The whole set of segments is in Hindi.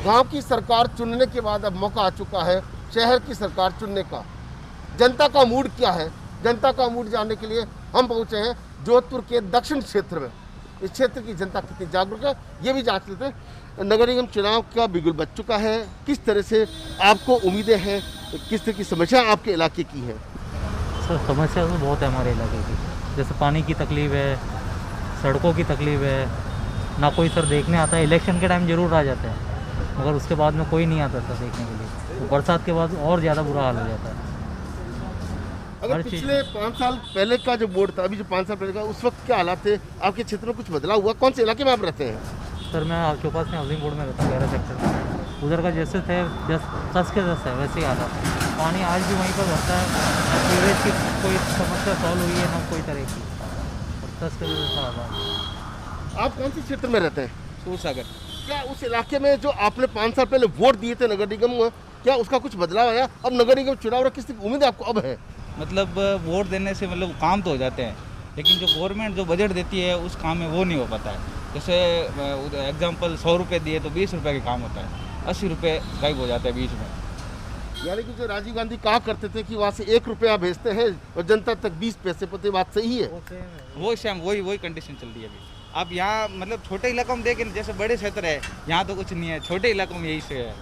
गांव की सरकार चुनने के बाद अब मौका आ चुका है शहर की सरकार चुनने का। जनता का मूड क्या है, जनता का मूड जानने के लिए हम पहुंचे हैं जोधपुर के दक्षिण क्षेत्र में। इस क्षेत्र की जनता कितनी जागरूक है ये भी जांच लेते हैं। नगर निगम चुनाव का बिगुल बज चुका है, किस तरह से आपको उम्मीदें हैं, किस तरह की समस्या आपके इलाके की है? सर समस्या तो बहुत है हमारे इलाके की, जैसे पानी की तकलीफ है, सड़कों की तकलीफ है, ना कोई सर देखने आता है। इलेक्शन के टाइम जरूर आ जाते हैं मगर उसके बाद में कोई नहीं आता सर देखने के लिए। तो बरसात के बाद और ज़्यादा बुरा हाल हो जाता है। अगर पिछले 5 साल पहले का जो बोर्ड था, अभी जो 5 साल पहले का, उस वक्त क्या हालात थे? आपके क्षेत्र में कुछ बदलाव हुआ? कौन से इलाके में आप रहते हैं? सर मैं आपके पास में हाउसिंग बोर्ड में रहता हूँ 11 सेक्टर में। उधर का जैसे थे 10 के 10 है वैसे ही हालात। पानी आज भी वहीं पर रहता है, ना सीवरेज की कोई समस्या सॉल्व हुई है ना कोई तरह की। 10 के 10 हालात। आप कौन से क्षेत्र में रहते हैं? सूरसागर। क्या उस इलाके में जो आपने 5 साल पहले वोट दिए थे नगर निगम में, क्या उसका कुछ बदलाव आया? अब नगर निगम चुनाव और किस तरह की उम्मीद आपको अब है? मतलब वोट देने से मतलब काम तो हो जाते हैं, लेकिन जो गवर्नमेंट जो बजट देती है उस काम में वो नहीं हो पाता है। जैसे एग्जांपल 100 रुपये दिए तो 20 रुपये का काम होता है, 80 रुपये गायब हो जाते हैं बीच में। यानी कि जो राजीव गांधी कहा करते थे कि वहाँ से 1 रुपया भेजते हैं और जनता तक 20 पैसे पते, बात सही है? वो शाम वही कंडीशन चल रही है अभी। आप यहाँ मतलब छोटे इलाकों में देखें, जैसे बड़े क्षेत्र है यहाँ तो कुछ नहीं है, छोटे इलाकों में यही से है।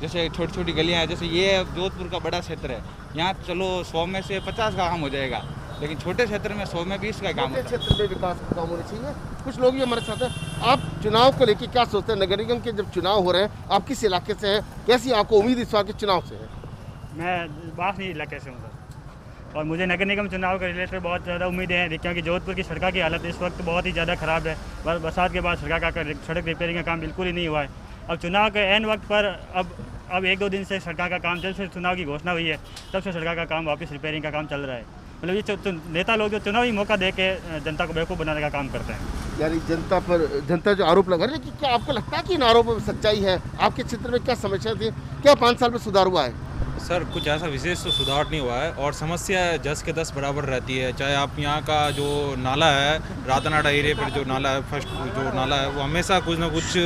जैसे छोटी छोटी गलियाँ हैं, जैसे ये जोधपुर का बड़ा क्षेत्र है, यहाँ चलो 100 में से 50 का काम हो जाएगा, लेकिन छोटे क्षेत्र में 100 में 20 का काम होता है। क्षेत्र में विकास का काम होना चाहिए। कुछ लोग भी हमारे साथ हैं। आप चुनाव को लेकर क्या सोचते हैं? नगर निगम के जब चुनाव हो रहे हैं, आप किस इलाके से हैं? कैसी आपको उम्मीद इस बार के चुनाव से है? मैं बासनी इलाके से हूँ सर, और मुझे नगर निगम चुनाव के रिलेटेड बहुत ज़्यादा उम्मीदें हैं, क्योंकि जोधपुर की सड़क की हालत इस वक्त बहुत ही ज़्यादा ख़राब है। बरसात के बाद सड़क रिपेयरिंग का काम बिल्कुल ही नहीं हुआ है। अब चुनाव के एन वक्त पर अब 1-2 दिन से सड़क का काम, जब से चुनाव की घोषणा हुई है तब से सड़क का काम वापस रिपेयरिंग का काम चल रहा है। मतलब ये नेता लोग जो चुनावी मौका दे के जनता को बेवकूफ़ बनाने का काम करते हैं। यानी जनता जो आरोप लगा रही है, कि क्या आपको लगता है कि इन आरोपों में सच्चाई है? आपके क्षेत्र में क्या समस्या थी? क्या 5 साल में सुधार हुआ है? सर कुछ ऐसा विशेष तो सुधार नहीं हुआ है और समस्या 10 के 10 बराबर रहती है। चाहे आप यहाँ का जो नाला है, रातनाडा एरिया पर जो नाला है, फर्स्ट जो नाला है, वो हमेशा कुछ ना कुछ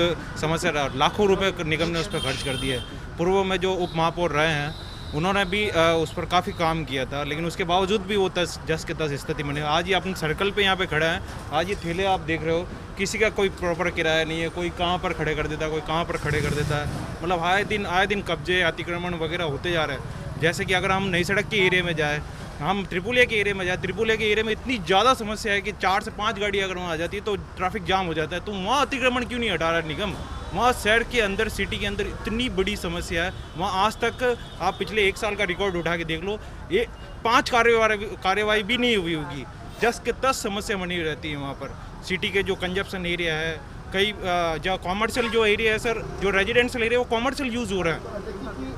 समस्या, लाखों रुपए निगम ने उस पर खर्च कर दिए। पूर्व में जो उप महापौर रहे हैं उन्होंने भी उस पर काफ़ी काम किया था, लेकिन उसके बावजूद भी वो 10 के 10 स्थिति में नहीं। आज ये अपने सर्कल पे यहाँ पे खड़ा है, आज ये ठेले आप देख रहे हो, किसी का कोई प्रॉपर किराया नहीं है, कोई कहाँ पर खड़े कर देता है, कोई कहाँ पर खड़े कर देता है। मतलब आए दिन कब्जे, अतिक्रमण वगैरह होते जा रहे हैं। जैसे कि अगर हम नई सड़क के एरिया में जाए, हम त्रिपुलिया के एरिया में जाए, त्रिपुलिया के एरिया में इतनी ज़्यादा समस्या है कि 4 से 5 गाड़ी अगर वहाँ आ जाती है तो ट्रैफिक जाम हो जाता है। तो वहाँ अतिक्रमण क्यों नहीं हटा रहा निगम? वहाँ शहर के अंदर, सिटी के अंदर इतनी बड़ी समस्या है, वहाँ आज तक आप पिछले 1 साल का रिकॉर्ड उठा के देख लो, ये 5 कार्यवाही भी नहीं हुई होगी। 10 के 10 समस्या बनी रहती है वहाँ पर। सिटी के जो कंजप्शन एरिया है, कई जो कॉमर्शियल जो एरिया है सर, जो रेजिडेंशियल एरिया वो कॉमर्शियल यूज़ हो रहा है।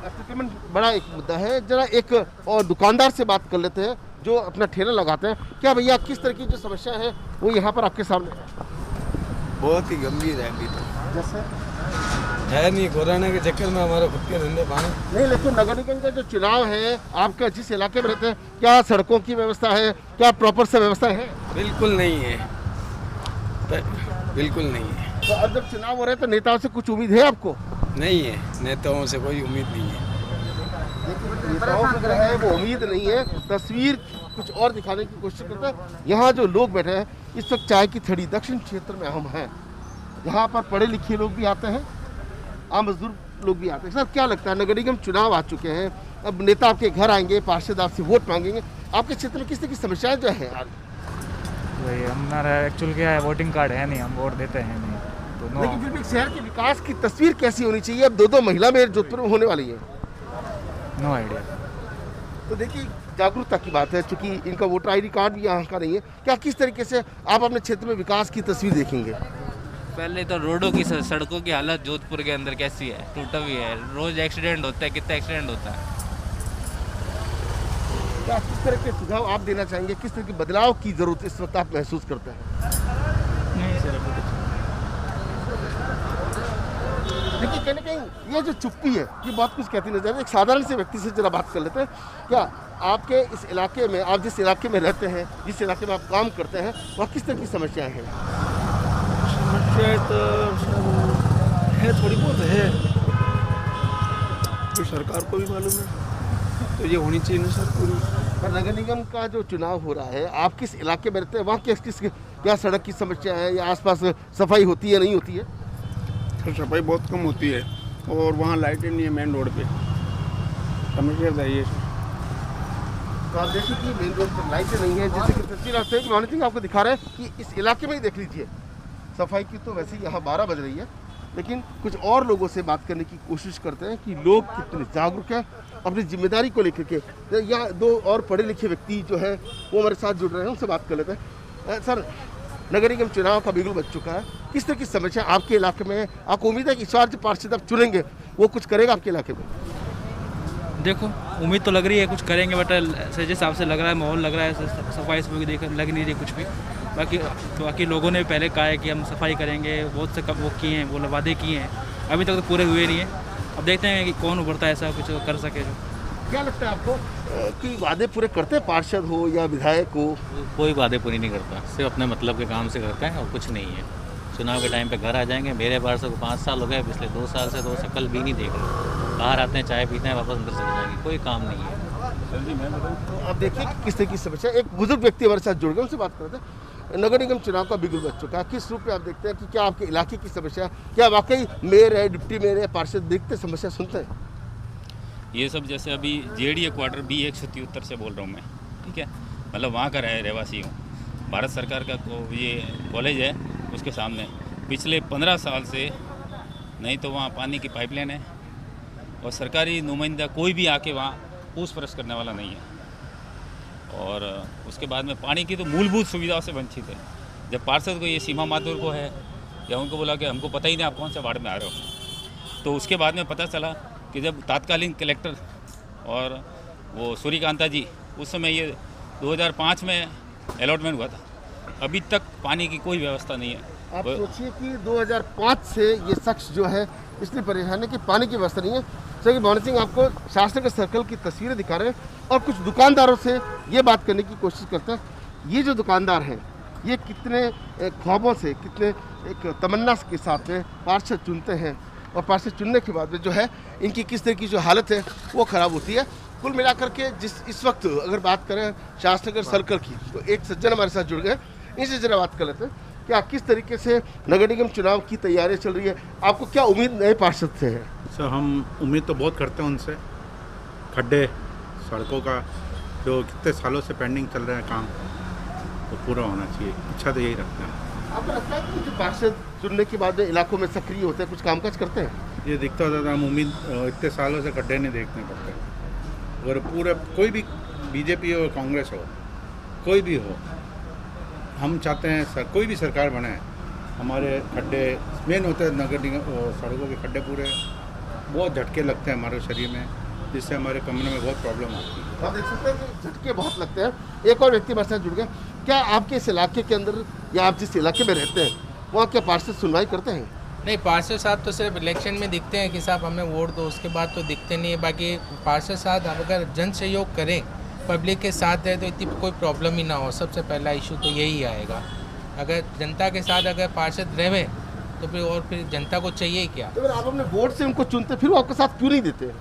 अतिक्रमण बड़ा एक मुद्दा है। जरा एक और दुकानदार से बात कर लेते हैं जो अपना ठेला लगाते हैं। क्या भैया, किस तरह की जो समस्या है वो यहाँ पर आपके सामने? बहुत ही गंभीर है अभी तो। जैसे है नहीं, कोरोना के चक्कर में हमारे खुद के धंधे पानी नहीं, लेकिन नगर निगम का जो चुनाव है, आपका जिस इलाके में रहते हैं, क्या सड़कों की व्यवस्था है? क्या प्रॉपर से व्यवस्था है? बिल्कुल नहीं है, बिल्कुल नहीं है। तो अब जब चुनाव हो रहे हैं तो नेताओं से कुछ उम्मीद है आपको? नहीं है, नेताओं से कोई उम्मीद नहीं है। नेताओं से जो है वो उम्मीद नहीं है। तस्वीर कुछ और दिखाने की कोशिश करते हैं। यहाँ जो लोग बैठे हैं इस वक्त चाय की थड़ी दक्षिण क्षेत्र में हम हैं। यहाँ पर पढ़े लिखे लोग भी आते हैं, आम मजदूर लोग भी आते हैं। सर क्या लगता है, नगर निगम चुनाव आ चुके हैं, अब नेता आपके घर आएंगे, पार्षद आपसे वोट मांगेंगे, आपके क्षेत्र में किस तरह की समस्याएं जो है? वही हमारा एक्चुअल क्या है, वोटिंग कार्ड है नहीं, हम वोट देते हैं नहीं। तो लेकिन फिर भी शहर के विकास की तस्वीर कैसी होनी चाहिए? अब 2 महिला मेयर जोधपुर में होने वाली है। No idea. तो देखिए, जागरूकता की बात है, चूंकि इनका वोटर ID कार्ड भी यहाँ का नहीं है। क्या किस तरीके से आप अपने क्षेत्र में विकास की तस्वीर देखेंगे? पहले तो रोडों की, सड़कों की हालत जोधपुर के अंदर कैसी है? टूटा भी है, रोज एक्सीडेंट होता है, कितना एक्सीडेंट होता है। क्या किस तरह के सुझाव आप देना चाहेंगे? किस तरह के बदलाव की जरूरत इस वक्त आप महसूस करते हैं? नहीं सर, देखिए, कहीं ना कहीं ये जो चुप्पी है ये बहुत कुछ कहती नजर है। एक साधारण से व्यक्ति से जरा बात कर लेते हैं। क्या आपके इस इलाके में, आप जिस इलाके में रहते हैं, जिस इलाके में आप काम करते हैं, वहाँ किस तरह की समस्याएं हैं? समस्या तो है, थोड़ी बहुत है, तो सरकार को भी मालूम है, तो ये होनी चाहिए ना सर पूरी। पर नगर निगम का जो चुनाव हो रहा है, आप किस इलाके में रहते हैं, वहाँ किस क्या सड़क की समस्या है या आसपास सफाई होती है नहीं होती है? तो सफाई बहुत कम होती है और वहाँ लाइटें नहीं है मेन रोड पे, समझिए बताइए। तो आप देखिए कि मेन रोड पर लाइटें नहीं है, जैसे कि तस्वीर आप देख मॉनिटरिंग आपको दिखा रहे हैं कि इस इलाके में ही देख लीजिए सफाई की तो वैसे ही यहाँ 12 बज रही है, लेकिन कुछ और लोगों से बात करने की कोशिश करते हैं कि लोग कितने जागरूक हैं अपनी जिम्मेदारी को लेकर के। तो यहाँ दो और पढ़े लिखे व्यक्ति जो है वो हमारे साथ जुड़ रहे हैं, उनसे बात कर लेते हैं। सर, नगर निगम चुनाव का बिगुल बज चुका है, किस तरह की समस्या आपके इलाके में है? आपको उम्मीद है कि इस बार जो पार्षद आप चुनेंगे वो कुछ करेगा आपके इलाके में? देखो, उम्मीद तो लग रही है कुछ करेंगे, बट जिस हिसाब से लग रहा है, माहौल लग रहा है, सफाई सफाई देख लग नहीं रही कुछ भी। बाकी लोगों ने पहले कहा है कि हम सफाई करेंगे, बहुत से वो किए हैं, वो वादे किए हैं, अभी तक तो पूरे हुए नहीं हैं। अब देखते हैं कि कौन उभरता है ऐसा कुछ कर सके जो। क्या लगता है आपको कि वादे पूरे करते हैं पार्षद हो या विधायक हो? कोई वादे पूरी नहीं करता, सिर्फ अपने मतलब के काम से करता है और कुछ नहीं है। चुनाव के टाइम पे घर आ जाएंगे, मेरे पार्षद को 5 साल हो गए, पिछले 2 साल से तो शक्ल भी नहीं देख रहे, बाहर आते हैं चाय पीते हैं वापस अंदर चले जाएंगे, कोई काम नहीं है। तो आप देखिए कि किस तरह की समस्या। एक बुजुर्ग व्यक्ति हमारे साथ जुड़ गए, उनसे बात करते हैं। नगर निगम चुनाव का बिगुल बज चुका है, किस रूप में आप देखते हैं कि क्या आपके इलाके की समस्या, क्या वाकई मेयर है, डिप्टी मेयर है, पार्षद देखते समस्या सुनते हैं? ये सब जैसे अभी जेडीए क्वार्टर B177 से बोल रहा हूँ मैं, ठीक है, मतलब वहाँ का रहवासी हूँ। भारत सरकार का ये कॉलेज है, उसके सामने पिछले 15 साल से नहीं तो वहाँ पानी की पाइपलाइन है और सरकारी नुमाइंदा कोई भी आके वहाँ पूछ परछ करने वाला नहीं है। और उसके बाद में पानी की तो मूलभूत सुविधाओं से वंचित है। जब पार्षद को ये सीमा माथुर को है या उनको बोला कि हमको पता ही नहीं आप कौन से वार्ड में आ रहे हो, तो उसके बाद में पता चला कि जब तत्कालीन कलेक्टर और वो सूर्यकांता जी, उस समय ये 2005 में अलॉटमेंट हुआ था, अभी तक पानी की कोई व्यवस्था नहीं है। आप सोचिए कि 2005 से ये शख्स जो है इसलिए परेशान है कि पानी की व्यवस्था नहीं है। सर, मोहन सिंह आपको शास्त्री सर्कल की तस्वीरें दिखा रहे हैं और कुछ दुकानदारों से ये बात करने की कोशिश करते हैं। ये जो दुकानदार हैं ये कितने ख्वाबों से, कितने एक तमन्ना के साथ में पार्षद चुनते हैं और पार्षद चुनने के बाद में जो है इनकी किस तरह की जो हालत है वो ख़राब होती है। कुल मिलाकर के इस वक्त अगर बात करें शास्त्री सर्कल की, तो एक सज्जन हमारे साथ जुड़ गए, इनसे जरा बात कर लेते हैं। क्या किस तरीके से नगर निगम चुनाव की तैयारी चल रही है? आपको क्या उम्मीद नए पार्षद से है? सर, हम उम्मीद तो बहुत करते हैं उनसे। खड्डे, सड़कों का जो कितने सालों से पेंडिंग चल रहे हैं काम, तो पूरा होना चाहिए, इच्छा तो यही रखते हैं। आपको लगता है कि जो पार्षद चुनने के बाद इलाकों में सक्रिय होते हैं, कुछ कामकाज करते हैं? ये दिखता होता था, हम उम्मीद इतने सालों से खड्डे नहीं देखने पड़ते। अगर पूरे कोई भी बीजेपी हो, कांग्रेस हो, कोई भी हो, हम चाहते हैं सर कोई भी सरकार बने, हमारे खड्डे मेन होते हैं, नगर निगम सड़कों के खड्डे पूरे बहुत झटके लगते हैं हमारे शरीर में, जिससे हमारे कमरे में बहुत प्रॉब्लम आती है। आप देख सकते हैं कि झटके बहुत लगते हैं। एक और व्यक्ति हमारे साथ जुड़ गए। क्या आपके इस इलाके के अंदर या आप जिस इलाके में रहते हैं वहाँ क्या पार्षद सुनवाई करते हैं? नहीं, पार्षद साहब तो सिर्फ इलेक्शन में दिखते हैं कि साहब हमें वोट दो, उसके बाद तो दिखते नहीं है। बाकी पार्षद साहब अगर जन सहयोग करें, पब्लिक के साथ है, तो इतनी कोई प्रॉब्लम ही ना हो। सबसे पहला इशू तो यही आएगा। अगर जनता के साथ अगर पार्षद रहे तो फिर जनता को चाहिए क्या? तो आप अपने वोट से उनको चुनते, फिर वो आपके साथ क्यों नहीं देते?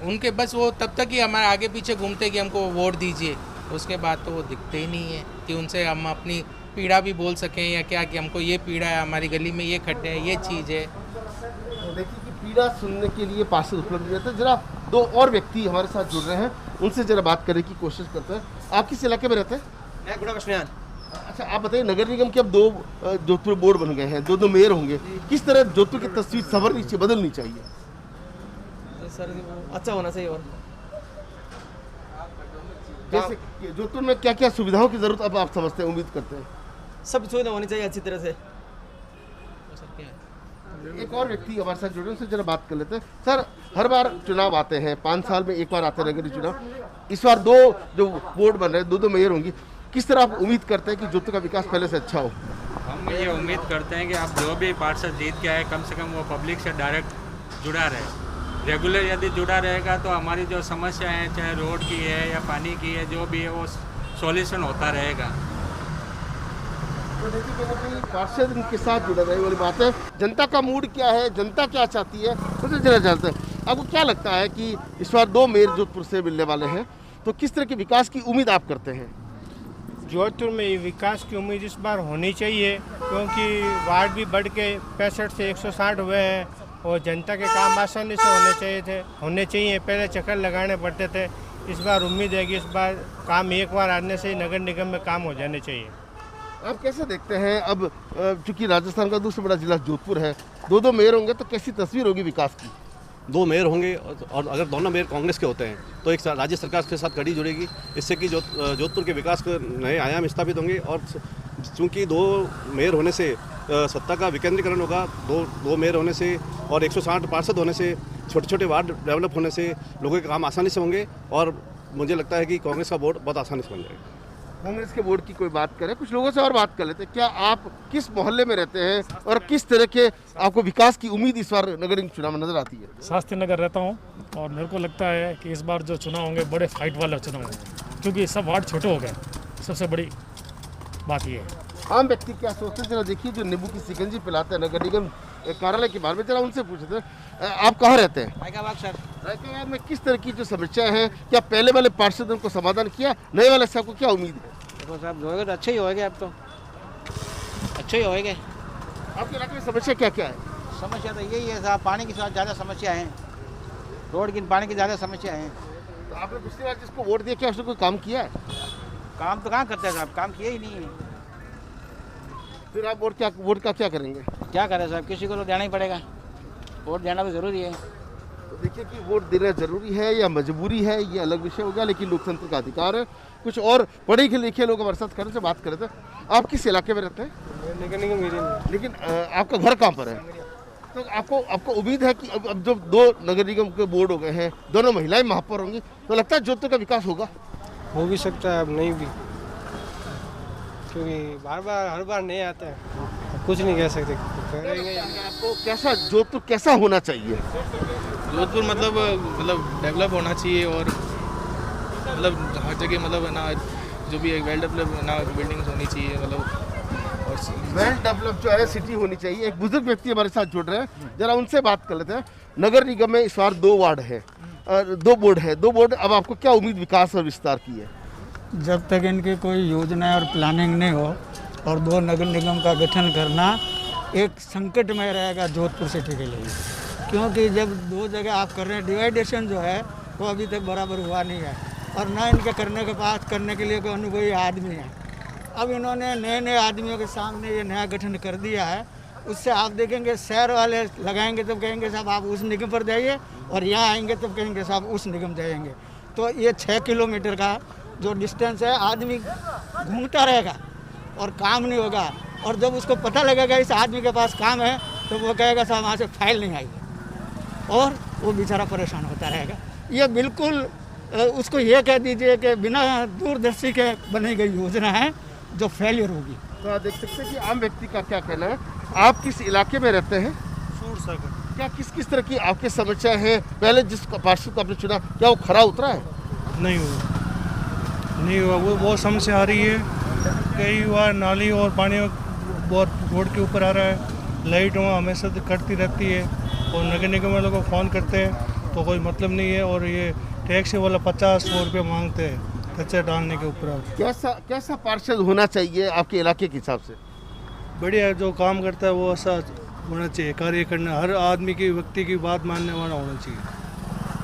उनके बस वो तब तक ही हमारे आगे पीछे घूमते कि हमको वोट दीजिए, उसके बाद तो वो दिखते ही नहीं है कि उनसे हम अपनी पीड़ा भी बोल सकें या क्या कि हमको ये पीड़ा है, हमारी गली में ये खड्डे हैं, ये चीज़ है। तो देखिए कि पीड़ा सुनने के लिए पार्षद उपलब्ध नहीं रहते। जरा दो और व्यक्ति हमारे साथ जुड़ रहे हैं, उनसे जरा बात करने की कोशिश करते हैं। आप किस इलाके में रहते हैं? मैं गुड़ा कृष्णयान। अच्छा, आप बताइए, नगर निगम के अब 2 जोधपुर बोर्ड बन गए हैं, 2 मेयर होंगे, किस तरह जोधपुर की तस्वीर संवरनी चाहिए, बदलनी चाहिए? सर अच्छा होना चाहिए। और जैसे जोधपुर में क्या क्या सुविधाओं की जरूरत अब आप समझते हैं, उम्मीद करते हैं? सब सुविधा होनी चाहिए अच्छी तरह से। एक और व्यक्ति हमारे साथ जुड़े, उनसे जरा बात कर लेते हैं। सर, हर बार चुनाव आते हैं, 5 साल में एक बार आते हैं नगरीय चुनाव, इस बार 2 जो बोर्ड बन रहे हैं, 2 मेयर होंगी, किस तरह आप उम्मीद करते हैं कि जोधपुर का विकास पहले से अच्छा हो? हम ये उम्मीद करते हैं कि आप जो भी पार्षद जीत के आए, कम से कम वो पब्लिक से डायरेक्ट जुड़ा रहे। रेगुलर यदि जुड़ा रहेगा तो हमारी जो समस्या है, चाहे रोड की है या पानी की है, जो भी है वो सॉल्यूशन होता रहेगा। तो देखिए कहीं ना कहीं पार्षद इनके साथ जुड़े रहे वाली बात है। जनता का मूड क्या है, जनता क्या चाहती है, तो जरा जानते हैं। आपको क्या लगता है कि इस बार 2 मेयर जोधपुर से मिलने वाले हैं, तो किस तरह के विकास की उम्मीद आप करते हैं? जोधपुर में विकास की उम्मीद इस बार होनी चाहिए, क्योंकि वार्ड भी बढ़ के 65 से 160 हुए हैं और जनता के काम आसानी से होने चाहिए। पहले चक्कर लगाने पड़ते थे। इस बार उम्मीद है कि इस बार काम एक बार आने से ही नगर निगम में काम हो जाने चाहिए। आप कैसे देखते हैं अब चूंकि राजस्थान का दूसरा बड़ा जिला जोधपुर है, 2 मेयर होंगे तो कैसी तस्वीर होगी विकास की? 2 मेयर होंगे और अगर दोनों मेयर कांग्रेस के होते हैं तो एक राज्य सरकार के साथ कड़ी जुड़ेगी, इससे कि जोधपुर के विकास के नए आयाम स्थापित होंगे। और चूँकि 2 मेयर होने से सत्ता का विकेंद्रीकरण होगा, 2 मेयर होने से और 160 पार्षद होने से, छोटे छोटे वार्ड डेवलप होने से लोगों के काम आसानी से होंगे और मुझे लगता है कि कांग्रेस का वोट बहुत आसानी से बन जाएगा। कांग्रेस के वोट की कोई बात करें, कुछ लोगों से और बात कर लेते हैं। क्या आप किस मोहल्ले में रहते हैं और किस तरह के आपको विकास की उम्मीद इस बार नगर निगम चुनाव में नजर आती है? शास्त्री नगर रहता हूँ और मेरे को लगता है कि इस बार जो चुनाव होंगे बड़े फाइट वाले चुनाव होंगे, क्योंकि सब वार्ड छोटे हो गए। सबसे बड़ी बात ये है। आम व्यक्ति क्या सोचते हैं, जरा देखिए जो नींबू की शिकंजी पिलाते हैं नगर निगम कार्यालय के बारे में, जरा उनसे पूछते हैं। आप कहाँ रहते हैं? रायकाबाग में किस तरह की जो समस्याएं हैं, क्या पहले वाले पार्षदों को समाधान किया, नए वाले से आपको क्या उम्मीद है? देखो साहब, जो होगा तो अच्छे ही होएंगे, अब तो अच्छे ही होएंगे। आपके इलाके में समस्या क्या क्या है? समस्या तो यही है साहब, पानी की ज़्यादा समस्या है, रोड की पानी की ज़्यादा समस्या है। तो आपने पिछली बार जिसको वोट दिया, क्या उसने कोई काम किया है? काम तो कहाँ करते हैं साहब, काम किए ही नहीं है। फिर आप वोट का क्या करेंगे? क्या करें साहब, किसी को तो देना ही पड़ेगा, वोट देना भी ज़रूरी है। तो देखिए कि वोट देना जरूरी है या मजबूरी है, ये अलग विषय हो गया, लेकिन लोकतंत्र का अधिकार है। कुछ और पढ़े लिखे लोग हमारे साथ खड़े से बात कर रहे थे। आप किस इलाके में रहते हैं? लेकिन आपका घर कहाँ पर है? तो आपको उम्मीद है कि अब जब 2 नगर निगम के बोर्ड हो गए हैं, दोनों महिलाएं महापौर होंगी, तो लगता है जोधपुर का विकास होगा? हो भी सकता है, अब नहीं भी, क्योंकि हर बार नहीं आते हैं, कुछ नहीं कह सकते। आपको कैसा जोधपुर कैसा होना चाहिए? जोधपुर मतलब डेवलप होना चाहिए और मतलब हर जगह मतलब ना जो भी एक वेल डेवलप ना बिल्डिंग्स होनी चाहिए, मतलब और वेल डेवलप जो है सिटी होनी चाहिए। एक बुजुर्ग व्यक्ति हमारे साथ जुड़ रहे हैं, जरा उनसे बात कर लेते हैं। नगर निगम में इस बार 2 वार्ड है, 2 बोर्ड है, 2 बोर्ड। अब आपको क्या उम्मीद विकास और विस्तार की है? जब तक इनकी कोई योजना और प्लानिंग नहीं हो और 2 नगर निगम का गठन करना एक संकट में रहेगा जोधपुर सिटी के लिए, क्योंकि जब 2 जगह आप कर रहे हैं, डिवाइडेशन जो है वो अभी तक बराबर हुआ नहीं है और ना इनके करने के लिए कोई अनुभवी आदमी है। अब इन्होंने नए आदमियों के सामने ये नया गठन कर दिया है, उससे आप देखेंगे शहर वाले लगाएंगे तब कहेंगे साहब आप उस निगम पर जाइए, और यहाँ आएंगे तब कहेंगे साहब उस निगम जाएंगे। तो ये 6 किलोमीटर का जो डिस्टेंस है, आदमी घूमता रहेगा और काम नहीं होगा, और जब उसको पता लगेगा इस आदमी के पास काम है तो वो कहेगा साहब वहाँ से फाइल नहीं आई, और वो बेचारा परेशान होता रहेगा। ये बिल्कुल उसको ये कह दीजिए कि बिना दूरदर्शी के बनी गई योजना है जो फेलियर होगी। तो आप देख सकते हैं कि आम व्यक्ति का क्या कहना है। आप किस इलाके में रहते हैं? सूरसागर। क्या किस तरह की आपकी समस्या है? पहले जिस पार्षद को आपने चुना, क्या वो खरा उतरा है? नहीं हुआ, वो बहुत समस्या आ रही है। कई बार नाली और पानी बहुत रोड के ऊपर आ रहा है, लाइट वहाँ हमेशा कटती रहती है, और नगर निगम वालों को फ़ोन करते हैं तो कोई मतलब नहीं है, और ये टैक्स वाला 50-100 रुपये मांगते हैं कचरा डालने के ऊपर। कैसा पार्षद होना चाहिए आपके इलाके के हिसाब से? बढ़िया, जो काम करता है वो ऐसा होना चाहिए, कार्य करना, हर आदमी की व्यक्ति की बात मानने वाला होना चाहिए।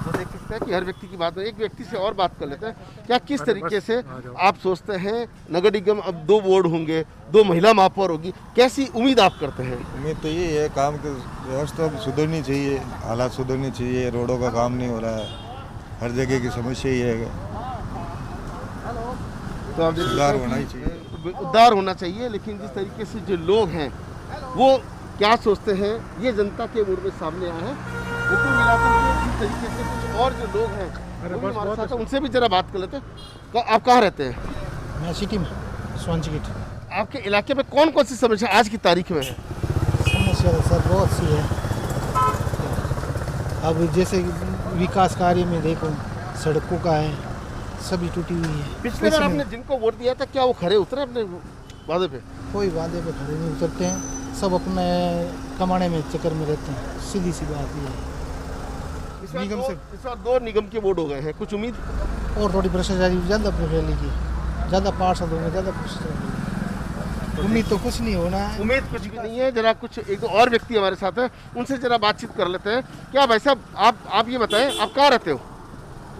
तो देख सकते हैं कि हर व्यक्ति की बात है। एक व्यक्ति से और बात कर लेते हैं। क्या किस तरीके से आप सोचते हैं नगर निगम अब 2 बोर्ड होंगे, 2 महिला महापौर होगी, कैसी उम्मीद आप करते हैं? उम्मीद तो ये है, काम की व्यवस्था सुधरनी चाहिए, हालात सुधरनी चाहिए, रोडों का काम नहीं हो रहा है, हर जगह की समस्या ही है। तो आप उद्धार होना ही चाहिए, उद्धार होना चाहिए। लेकिन जिस तरीके से जो लोग हैं वो क्या सोचते हैं, ये जनता के मूड में सामने आया है। लेकिन मिलाकर के जिस तरीके से कुछ और जो लोग हैं हमारे साथ, उनसे भी जरा बात कर लेते हैं। आप कहाँ रहते हैं? मैं सिटी में, स्वांची गेट। आपके इलाके में कौन कौन सी समस्या आज की तारीख में है? समस्या तो सर बहुत सी है। अब जैसे विकास कार्य में देखो, सड़कों का है, सभी टूटी हुई है। पिछले बार आपने जिनको वोट दिया था, क्या वो खरे उतरे अपने वादे पे? कोई वादे पे खड़े नहीं उतरते हैं, सब अपने कमाने में चक्कर में रहते हैं, सीधी सी बात ये है। इस बार 2 निगम के वोट हो गए हैं, कुछ उम्मीद और थोड़ी भ्रष्टाचारी ज़्यादा फैलेगी, ज़्यादा पार्षद होंगे, ज़्यादा भ्रष्टाचार, उम्मीद तो कुछ नहीं होना है। उम्मीद कुछ भी नहीं है। जरा कुछ एक दो और व्यक्ति हमारे साथ हैं, उनसे जरा बातचीत कर लेते हैं। क्या भाई साहब आप ये बताएं, आप कहाँ रहते हो?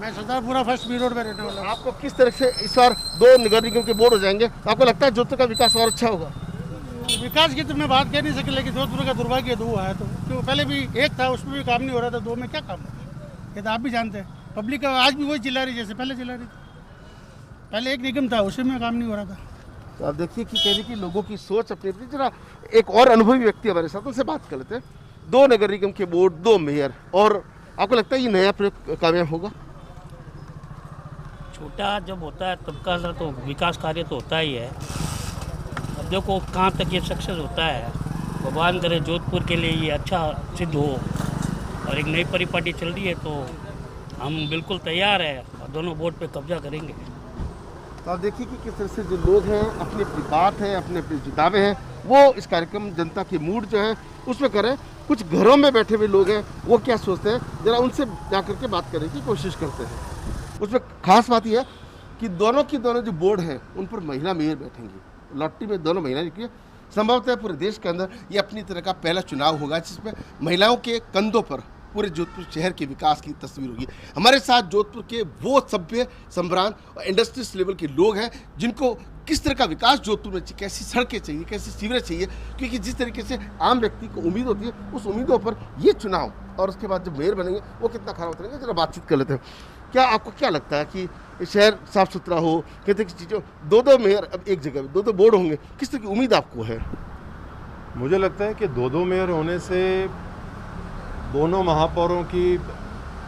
मैं सरदारपुरा फर्स्ट बी रोड पे रहने वाला हूँ। आपको किस तरह से इस बार 2 नगर निगम के वोट हो जाएंगे, आपको लगता है जोधपुर का विकास और अच्छा होगा? विकास की तो मैं बात कह नहीं सकी, लेकिन जोधपुर का दुर्भाग्य 2 है, तो क्यों पहले भी 1 था, उसमें भी काम नहीं हो रहा था, 2 में क्या काम होगा, ये तो आप भी जानते हैं। पब्लिक आज भी वही चिल्ला रही जैसे पहले चिल्ला रही थी। पहले 1 निगम था, उसमें काम नहीं हो रहा था। तो आप देखिए कि कहने की लोगों की सोच अपनी अपनी। जरा एक और अनुभवी व्यक्ति हमारे साथ, उनसे बात कर लेते हैं। 2 नगर निगम के वोट, 2 मेयर, और आपको लगता है ये नया प्रयोग कामयाब होगा? छोटा जब होता है तब का तो विकास कार्य तो होता ही है। अब देखो कहाँ तक ये सक्सेस होता है, भगवान करे जोधपुर के लिए ये अच्छा सिद्ध हो। और एक नई परिपाटी चल रही है तो हम बिल्कुल तैयार है और दोनों वोट पे कब्जा करेंगे। तो आप देखिए कि किस तरह से जो लोग हैं अपनी अपनी बात है, अपने अपने जितावे हैं, वो इस कार्यक्रम जनता की मूड जो है उसमें करें। कुछ घरों में बैठे हुए लोग हैं, वो क्या सोचते हैं, जरा उनसे जाकर के बात करने की कोशिश करते हैं। उसमें खास बात यह है कि दोनों की दोनों जो बोर्ड हैं उन पर महिला मेयर बैठेंगी। लॉटरी में दोनों महिला निकली। संभवतः पूरे देश के अंदर ये अपनी तरह का पहला चुनाव होगा जिसमें महिलाओं के कंधों पर पूरे जोधपुर शहर के विकास की तस्वीर होगी। हमारे साथ जोधपुर के वो सभ्य, सम्रान और इंडस्ट्रीज लेवल के लोग हैं जिनको किस तरह का विकास जोधपुर में चाहिए, कैसी सड़कें चाहिए, कैसी सीवरेज चाहिए, क्योंकि जिस तरीके से आम व्यक्ति को उम्मीद होती है उस उम्मीदों पर ये चुनाव और उसके बाद जब मेयर बनेंगे वो कितना खराब उतरेंगे। जरा बातचीत कर लेते हैं। क्या आपको क्या लगता है कि शहर साफ सुथरा हो, कहते की चीज़ों 2 मेयर अब एक जगह 2 बोर्ड होंगे, किस तरह की उम्मीद आपको है? मुझे लगता है कि 2 मेयर होने से दोनों महापौरों की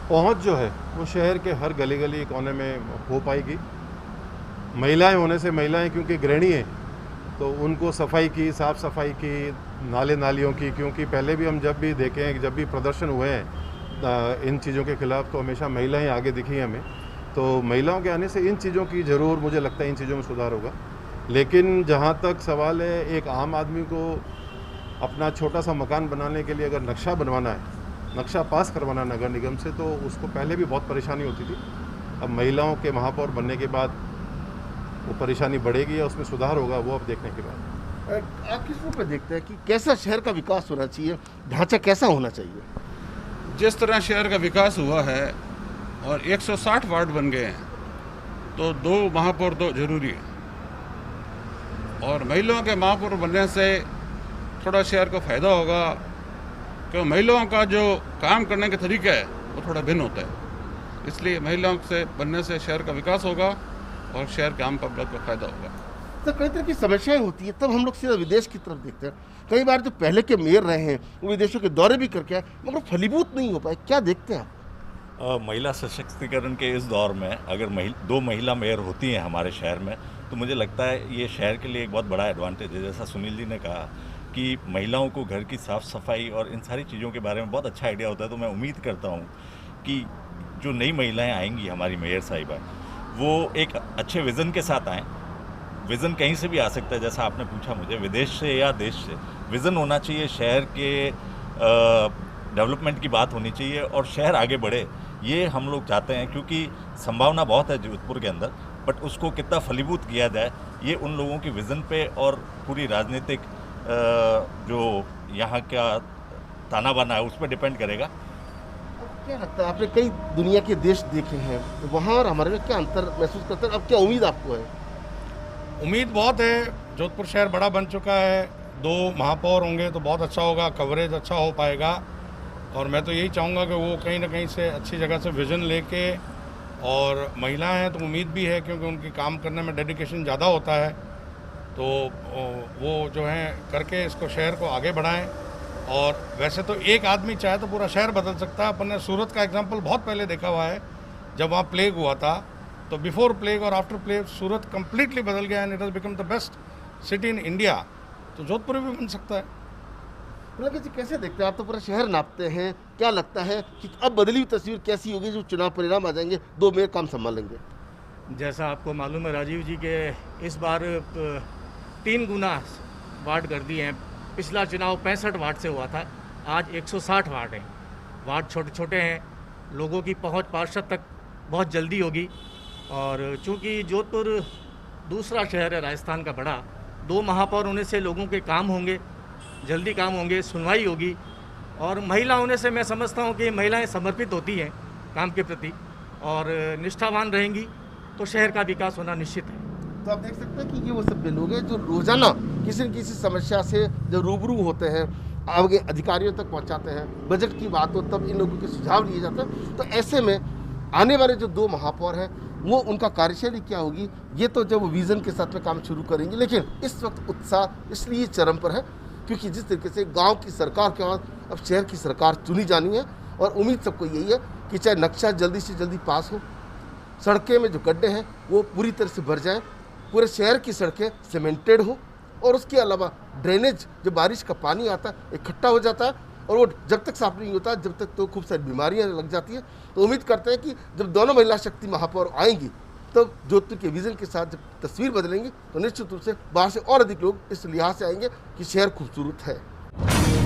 पहुंच जो है वो शहर के हर गली गली कोने में हो पाएगी। महिलाएं होने से, महिलाएं क्योंकि गृहिणी हैं तो उनको सफाई की, साफ़ सफाई की, नाले नालियों की, क्योंकि पहले भी हम जब भी देखें, जब भी प्रदर्शन हुए हैं इन चीज़ों के ख़िलाफ़ तो हमेशा महिलाएं आगे दिखी हमें। तो महिलाओं के आने से इन चीज़ों की ज़रूर मुझे लगता है इन चीज़ों में सुधार होगा। लेकिन जहाँ तक सवाल है, एक आम आदमी को अपना छोटा सा मकान बनाने के लिए अगर नक्शा बनवाना है, नक्शा पास करवाना नगर निगम से, तो उसको पहले भी बहुत परेशानी होती थी। अब महिलाओं के महापौर बनने के बाद वो परेशानी बढ़ेगी या उसमें सुधार होगा, वो अब देखने के बाद। आप किस रूप में देखते हैं कि कैसा शहर का विकास होना चाहिए, ढांचा कैसा होना चाहिए? जिस तरह शहर का विकास हुआ है और 160 वार्ड बन गए हैं तो 2 महापौर तो जरूरी है। और महिलाओं के महापौर बनने से थोड़ा शहर को फ़ायदा होगा, क्योंकि महिलाओं का जो काम करने का तरीका है वो थोड़ा भिन्न होता है। इसलिए महिलाओं से बनने से शहर का विकास होगा और शहर के आम पब्लिक को फ़ायदा होगा। तो कई तरह की समस्याएं होती है, तब हम लोग सीधा विदेश की तरफ देखते हैं। कई बार जो पहले के मेयर रहे हैं वो विदेशों के दौरे भी करके आए, मगर फलीभूत नहीं हो पाए। क्या देखते हैं आप? महिला सशक्तिकरण के इस दौर में अगर 2 महिला मेयर होती हैं हमारे शहर में तो मुझे लगता है ये शहर के लिए एक बहुत बड़ा एडवांटेज है। जैसा सुनील जी ने कहा कि महिलाओं को घर की साफ़ सफाई और इन सारी चीज़ों के बारे में बहुत अच्छा आइडिया होता है। तो मैं उम्मीद करता हूँ कि जो नई महिलाएं आएंगी हमारी मेयर साहिबा, वो एक अच्छे विज़न के साथ आएँ। विज़न कहीं से भी आ सकता है, जैसा आपने पूछा मुझे, विदेश से या देश से। विज़न होना चाहिए, शहर के डेवलपमेंट की बात होनी चाहिए और शहर आगे बढ़े, ये हम लोग चाहते हैं। क्योंकि संभावना बहुत है जोधपुर के अंदर, बट उसको कितना फलीभूत किया जाए ये उन लोगों की विज़न पे और पूरी राजनीतिक जो यहाँ का ताना बाना है उस पर डिपेंड करेगा। क्या लगता है, आपने कई दुनिया के देश देखे हैं, तो वहाँ और हमारे में क्या अंतर महसूस करते हैं? अब क्या उम्मीद आपको है? उम्मीद बहुत है। जोधपुर शहर बड़ा बन चुका है, 2 महापौर होंगे तो बहुत अच्छा होगा, कवरेज अच्छा हो पाएगा। और मैं तो यही चाहूँगा कि वो कहीं ना कहीं से अच्छी जगह से विज़न लेके, और महिलाएं हैं तो उम्मीद भी है क्योंकि उनकी काम करने में डेडिकेशन ज़्यादा होता है, तो वो जो है करके इसको शहर को आगे बढ़ाएं। और वैसे तो एक आदमी चाहे तो पूरा शहर बदल सकता है। अपन ने सूरत का एग्जांपल बहुत पहले देखा हुआ है, जब वहाँ प्लेग हुआ था तो बिफोर प्लेग और आफ्टर प्लेग सूरत कम्प्लीटली बदल गया and it has become the best city in India. तो जोधपुर भी बन सकता है। मतलब जी कैसे देखते हैं आप? तो पूरा शहर नापते हैं, क्या लगता है कि अब बदली हुई तस्वीर कैसी होगी जो चुनाव परिणाम आ जाएंगे, 2 मेयर काम संभालेंगे? जैसा आपको मालूम है राजीव जी के इस बार 3 गुना वार्ड कर दिए हैं। पिछला चुनाव 65 वार्ड से हुआ था, आज 160 वार्ड हैं। वार्ड छोटे छोटे हैं, लोगों की पहुंच पार्षद तक बहुत जल्दी होगी। और चूंकि जोधपुर दूसरा शहर है राजस्थान का बड़ा, 2 महापौर होने से लोगों के काम होंगे, जल्दी काम होंगे, सुनवाई होगी। और महिला होने से मैं समझता हूं कि महिलाएं समर्पित होती हैं काम के प्रति और निष्ठावान रहेंगी तो शहर का विकास होना निश्चित है। तो आप देख सकते हैं कि ये वो सब लोग हैं जो रोजाना किसी न किसी समस्या से जब रूबरू होते हैं, आगे अधिकारियों तक पहुंचाते हैं, बजट की बात हो तब इन लोगों के सुझाव लिए जाते हैं। तो ऐसे में आने वाले जो 2 महापौर हैं वो उनका कार्यशैली क्या होगी, ये तो जब वो विजन के साथ में काम शुरू करेंगे। लेकिन इस वक्त उत्साह इसलिए चरम पर है क्योंकि जिस तरीके से गांव की सरकार के बाद अब शहर की सरकार चुनी जानी है और उम्मीद सबको यही है कि चाहे नक्शा जल्दी से जल्दी पास हो, सड़कें में जो गड्ढे हैं वो पूरी तरह से भर जाएं, पूरे शहर की सड़कें सीमेंटेड हो और उसके अलावा ड्रेनेज जो बारिश का पानी आता है इकट्ठा हो जाता है और वो जब तक साफ नहीं होता जब तक तो खूब सारी बीमारियां लग जाती हैं। तो उम्मीद करते हैं कि जब दोनों महिला शक्ति महापौर आएंगी तब जोधपुर के विजन के साथ जब तस्वीर बदलेंगी तो निश्चित रूप से बाहर से और अधिक लोग इस लिहाज से आएंगे कि शहर खूबसूरत है।